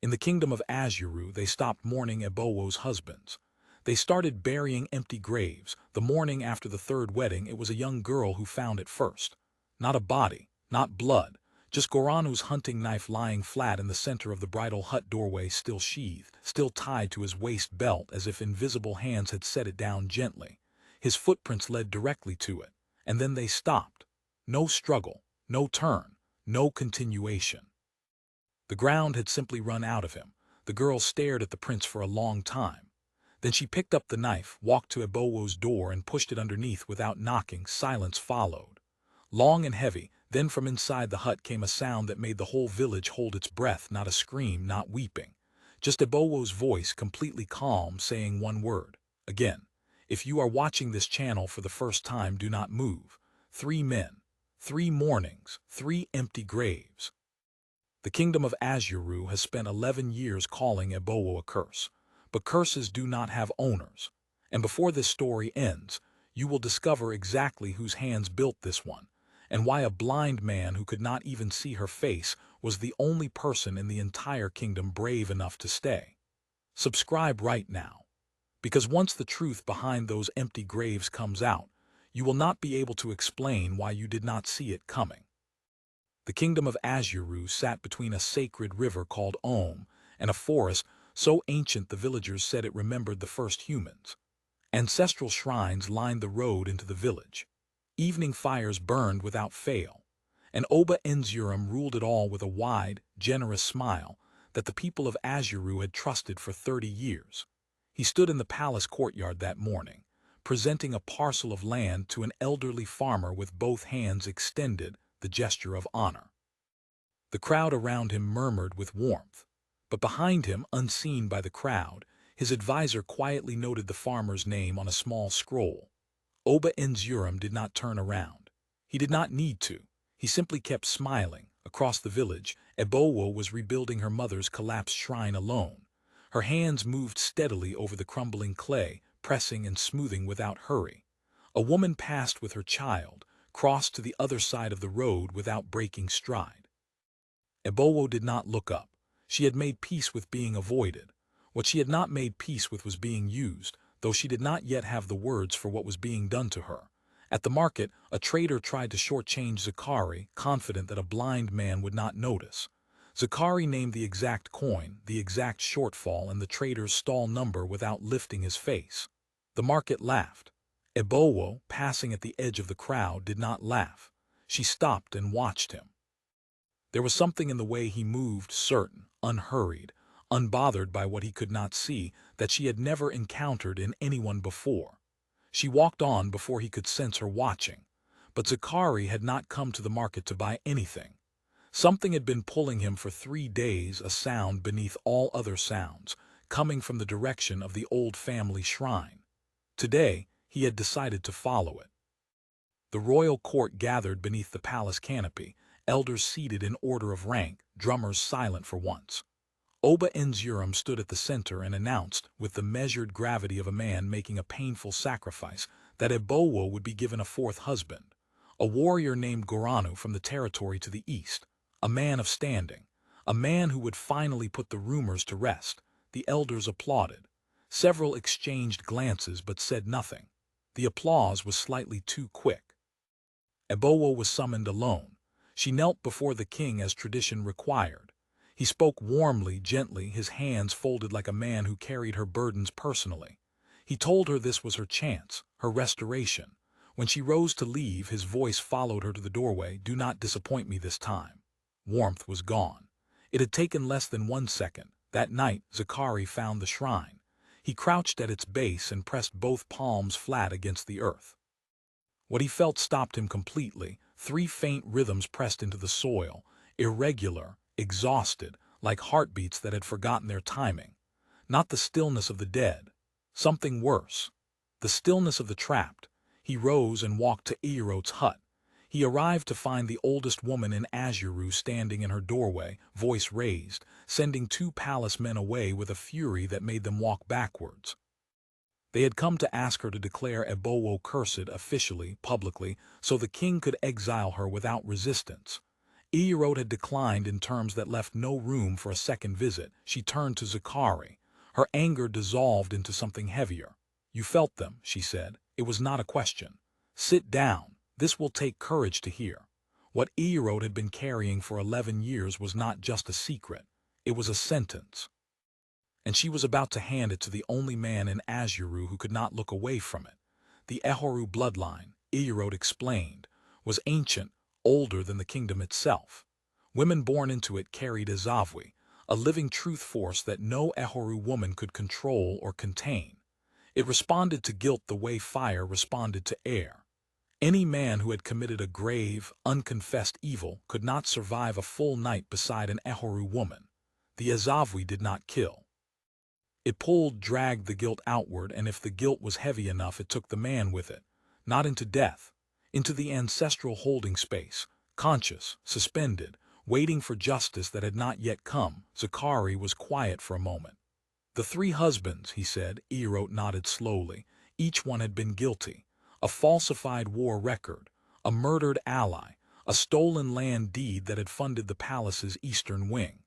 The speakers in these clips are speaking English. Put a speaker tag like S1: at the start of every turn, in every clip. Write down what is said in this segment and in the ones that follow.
S1: In the kingdom of Azuru, they stopped mourning Ebowo's husbands. They started burying empty graves. The morning after the third wedding, it was a young girl who found it first. Not a body, not blood, just Goranu's hunting knife lying flat in the center of the bridal hut doorway, still sheathed, still tied to his waist belt as if invisible hands had set it down gently. His footprints led directly to it, and then they stopped. No struggle, no turn, no continuation. The ground had simply run out of him. The girl stared at the prince for a long time. Then she picked up the knife, walked to Ebowo's door and pushed it underneath without knocking. Silence followed. Long and heavy, then from inside the hut came a sound that made the whole village hold its breath, not a scream, not weeping. Just Ebowo's voice, completely calm, saying one word. Again, if you are watching this channel for the first time, do not move. 3 men, 3 mornings, 3 empty graves. The kingdom of Azuru has spent 11 years calling Ebowo a curse. But curses do not have owners. And before this story ends, you will discover exactly whose hands built this one, and why a blind man who could not even see her face was the only person in the entire kingdom brave enough to stay. Subscribe right now, because once the truth behind those empty graves comes out, you will not be able to explain why you did not see it coming. The kingdom of Azuru sat between a sacred river called Om and a forest so ancient the villagers said it remembered the first humans. Ancestral shrines lined the road into the village. Evening fires burned without fail, and Oba Enzurum ruled it all with a wide, generous smile that the people of Azuru had trusted for 30 years. He stood in the palace courtyard that morning, presenting a parcel of land to an elderly farmer with both hands extended, the gesture of honor. The crowd around him murmured with warmth, but behind him, unseen by the crowd, his advisor quietly noted the farmer's name on a small scroll. Oba Enzurum did not turn around. He did not need to. He simply kept smiling. Across the village, Ebowo was rebuilding her mother's collapsed shrine alone. Her hands moved steadily over the crumbling clay, pressing and smoothing without hurry. A woman passed with her child, crossed to the other side of the road without breaking stride. Ebowo did not look up. She had made peace with being avoided. What she had not made peace with was being used, though she did not yet have the words for what was being done to her. At the market, a trader tried to shortchange Zakari, confident that a blind man would not notice. Zakari named the exact coin, the exact shortfall, and the trader's stall number without lifting his face. The market laughed. Ebowo, passing at the edge of the crowd, did not laugh. She stopped and watched him. There was something in the way he moved, certain, unhurried, unbothered by what he could not see, that she had never encountered in anyone before. She walked on before he could sense her watching. But Zakari had not come to the market to buy anything. Something had been pulling him for 3 days, a sound beneath all other sounds, coming from the direction of the old family shrine. Today, he had decided to follow it. The royal court gathered beneath the palace canopy, elders seated in order of rank, drummers silent for once. Oba Enzurum stood at the center and announced, with the measured gravity of a man making a painful sacrifice, that Ebowo would be given a 4th husband, a warrior named Goranu from the territory to the east, a man of standing, a man who would finally put the rumors to rest. The elders applauded. Several exchanged glances but said nothing. The applause was slightly too quick. Ebowo was summoned alone. She knelt before the king as tradition required. He spoke warmly, gently, his hands folded like a man who carried her burdens personally. He told her this was her chance, her restoration. When she rose to leave, his voice followed her to the doorway. "Do not disappoint me this time." Warmth was gone. It had taken less than 1 second. That night, Zakari found the shrine. He crouched at its base and pressed both palms flat against the earth. What he felt stopped him completely. 3 faint rhythms pressed into the soil, irregular, exhausted, like heartbeats that had forgotten their timing. Not the stillness of the dead. Something worse. The stillness of the trapped. He rose and walked to Ierot's hut. He arrived to find the oldest woman in Azuru standing in her doorway, voice raised, sending 2 palace men away with a fury that made them walk backwards. They had come to ask her to declare Ebowo cursed officially, publicly, so the king could exile her without resistance. Iyarot had declined in terms that left no room for a second visit. She turned to Zakari. Her anger dissolved into something heavier. "You felt them," she said. "It was not a question. Sit down. This will take courage to hear." What Iyarot had been carrying for 11 years was not just a secret. It was a sentence. And she was about to hand it to the only man in Azuru who could not look away from it. The Ehoru bloodline, Iyarot explained, was ancient, older than the kingdom itself. Women born into it carried Azavwi, a living truth force that no Ehoru woman could control or contain. It responded to guilt the way fire responded to air. Any man who had committed a grave, unconfessed evil could not survive a full night beside an Ehoru woman. The Azavwi did not kill. It dragged the guilt outward, and if the guilt was heavy enough, it took the man with it, not into death, into the ancestral holding space, conscious, suspended, waiting for justice that had not yet come. Zakari was quiet for a moment. "The 3 husbands," he said. Iyarot nodded slowly. "Each one had been guilty. A falsified war record, a murdered ally, a stolen land deed that had funded the palace's eastern wing.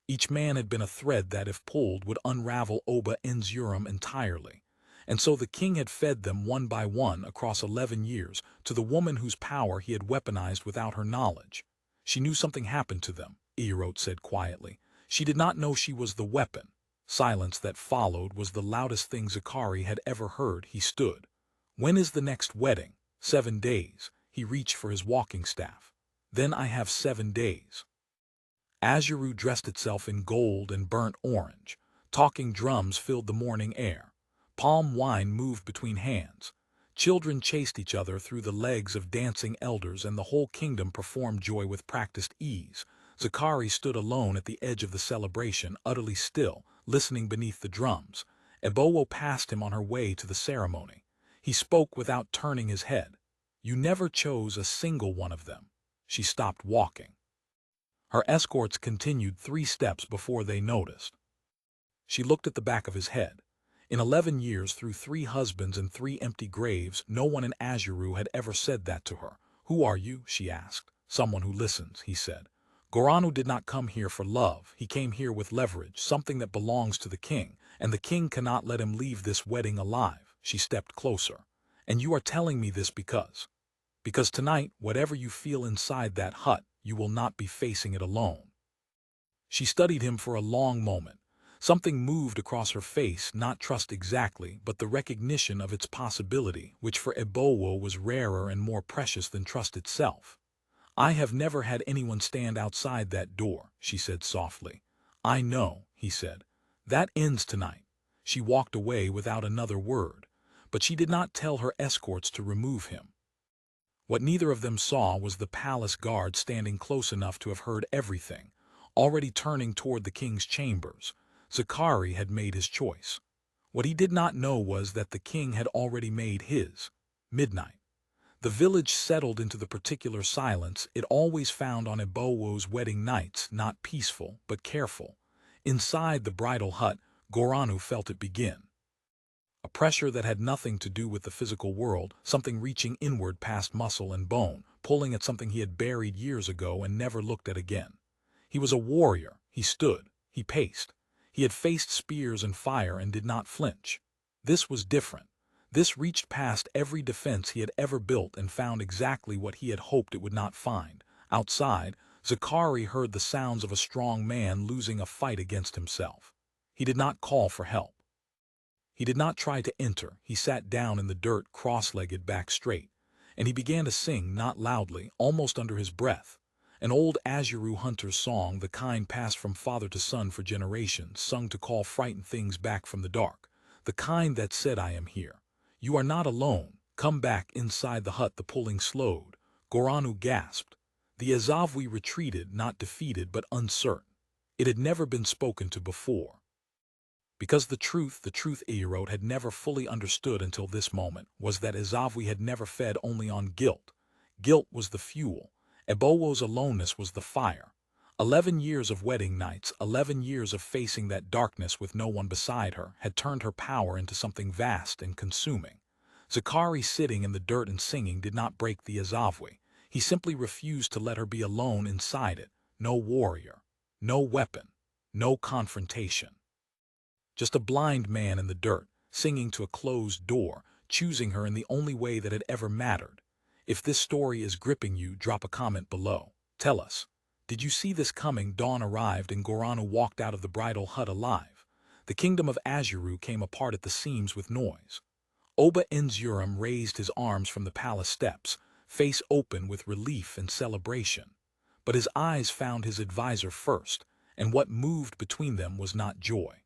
S1: Each man had been a thread that, if pulled, would unravel Oba Enzurum entirely. And so the king had fed them one by one across 11 years to the woman whose power he had weaponized without her knowledge. She knew something happened to them," Iyarot said quietly. "She did not know she was the weapon." Silence that followed was the loudest thing Zakari had ever heard. He stood. "When is the next wedding?" 7 days. He reached for his walking staff. "Then I have 7 days." Azuru dressed itself in gold and burnt orange. Talking drums filled the morning air. Palm wine moved between hands. Children chased each other through the legs of dancing elders, and the whole kingdom performed joy with practiced ease. Zakari stood alone at the edge of the celebration, utterly still, listening beneath the drums. Ebowo passed him on her way to the ceremony. He spoke without turning his head. "You never chose a single one of them." She stopped walking. Her escorts continued 3 steps before they noticed. She looked at the back of his head. In 11 years, through 3 husbands and 3 empty graves, no one in Azuru had ever said that to her. "Who are you?" she asked. "Someone who listens," he said. "Goranu did not come here for love. He came here with leverage, something that belongs to the king, and the king cannot let him leave this wedding alive." She stepped closer. "And you are telling me this because tonight, whatever you feel inside that hut, you will not be facing it alone." She studied him for a long moment. Something moved across her face, not trust exactly, but the recognition of its possibility, which for Ebowo was rarer and more precious than trust itself. "I have never had anyone stand outside that door," she said softly. "I know," he said. "That ends tonight." She walked away without another word, but she did not tell her escorts to remove him. What neither of them saw was the palace guard standing close enough to have heard everything, already turning toward the king's chambers. Zakari had made his choice. What he did not know was that the king had already made his. Midnight. The village settled into the particular silence it always found on Ebowo's wedding nights, not peaceful, but careful. Inside the bridal hut, Goranu felt it begin. A pressure that had nothing to do with the physical world, something reaching inward past muscle and bone, pulling at something he had buried years ago and never looked at again. He was a warrior. He stood. He paced. He had faced spears and fire and did not flinch. This was different. This reached past every defense he had ever built and found exactly what he had hoped it would not find. Outside, Zakari heard the sounds of a strong man losing a fight against himself. He did not call for help. He did not try to enter. He sat down in the dirt, cross-legged, back straight, and he began to sing, not loudly, almost under his breath. An old Azuru hunter's song, the kind passed from father to son for generations, sung to call frightened things back from the dark. The kind that said, "I am here. You are not alone. Come back." Inside the hut the pulling slowed. Goranu gasped. The Azavwi retreated, not defeated but uncertain. It had never been spoken to before. Because the truth Iyarot had never fully understood until this moment, was that Azavwi had never fed only on guilt. Guilt was the fuel. Ebowo's aloneness was the fire. 11 years of wedding nights, 11 years of facing that darkness with no one beside her, had turned her power into something vast and consuming. Zakari sitting in the dirt and singing did not break the Azavwi. He simply refused to let her be alone inside it. No warrior, no weapon, no confrontation. Just a blind man in the dirt, singing to a closed door, choosing her in the only way that had ever mattered. If this story is gripping you, drop a comment below. Tell us, did you see this coming? Dawn arrived and Goranu walked out of the bridal hut alive. The kingdom of Azuru came apart at the seams with noise. Oba Enzurum raised his arms from the palace steps, face open with relief and celebration. But his eyes found his advisor first, and what moved between them was not joy.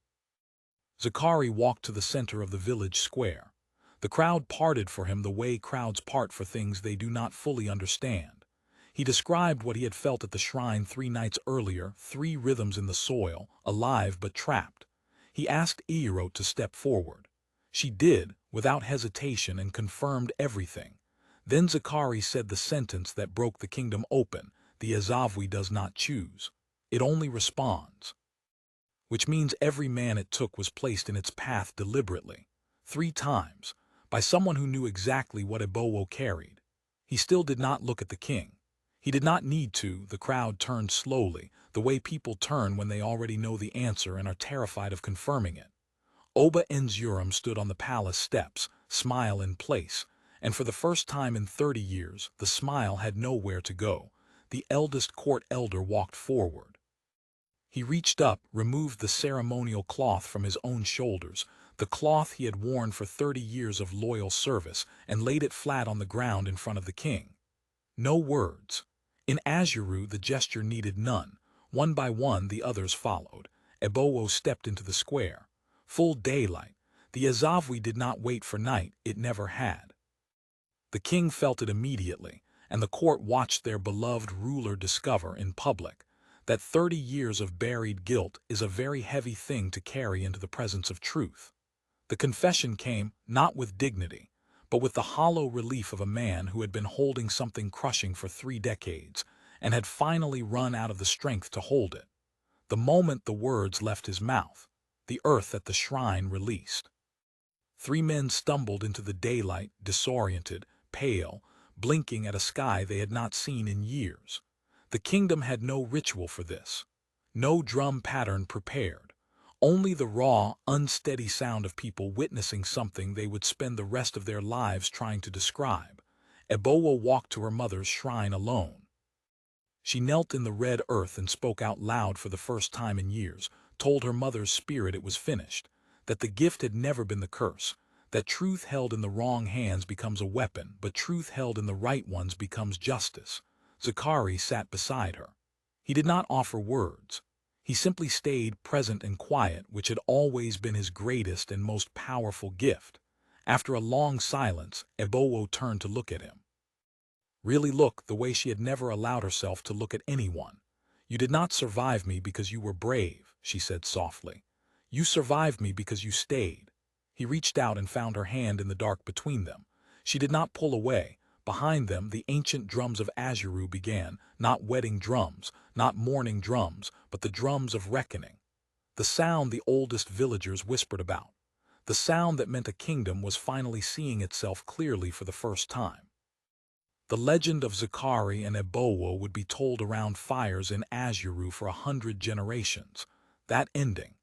S1: Zakari walked to the center of the village square. The crowd parted for him the way crowds part for things they do not fully understand. He described what he had felt at the shrine 3 nights earlier, 3 rhythms in the soil, alive but trapped. He asked Iyero to step forward. She did, without hesitation, and confirmed everything. Then Zakari said the sentence that broke the kingdom open: the Azavwi does not choose. It only responds. Which means every man it took was placed in its path deliberately, 3 times, by someone who knew exactly what Ebowo carried. He still did not look at the king. He did not need to. The crowd turned slowly, the way people turn when they already know the answer and are terrified of confirming it. Oba Enzurum stood on the palace steps, smile in place, and for the first time in 30 years, the smile had nowhere to go. The eldest court elder walked forward. He reached up, removed the ceremonial cloth from his own shoulders, the cloth he had worn for 30 years of loyal service, and laid it flat on the ground in front of the king. No words. In Azuru, the gesture needed none. One by one, the others followed. Ebowo stepped into the square. Full daylight. The Azavwi did not wait for night, it never had. The king felt it immediately, and the court watched their beloved ruler discover in public that 30 years of buried guilt is a very heavy thing to carry into the presence of truth. The confession came, not with dignity, but with the hollow relief of a man who had been holding something crushing for 3 decades, and had finally run out of the strength to hold it. The moment the words left his mouth, the earth at the shrine released. 3 men stumbled into the daylight, disoriented, pale, blinking at a sky they had not seen in years. The kingdom had no ritual for this, no drum pattern prepared, only the raw, unsteady sound of people witnessing something they would spend the rest of their lives trying to describe. Ebowo walked to her mother's shrine alone. She knelt in the red earth and spoke out loud for the first time in years, told her mother's spirit it was finished, that the gift had never been the curse, that truth held in the wrong hands becomes a weapon, but truth held in the right ones becomes justice. Zakari sat beside her. He did not offer words. He simply stayed present and quiet, which had always been his greatest and most powerful gift. After a long silence, Ebowo turned to look at him. Really look, the way she had never allowed herself to look at anyone. You did not survive me because you were brave, she said softly. You survived me because you stayed. He reached out and found her hand in the dark between them. She did not pull away. Behind them, the ancient drums of Azuru began, not wedding drums, not mourning drums, but the drums of reckoning. The sound the oldest villagers whispered about. The sound that meant a kingdom was finally seeing itself clearly for the first time. The legend of Zakari and Ebowo would be told around fires in Azuru for 100 generations. That ending.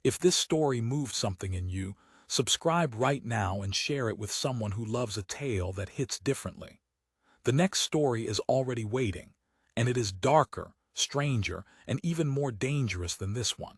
S1: If this story moved something in you, subscribe right now and share it with someone who loves a tale that hits differently. The next story is already waiting, and it is darker, stranger, and even more dangerous than this one.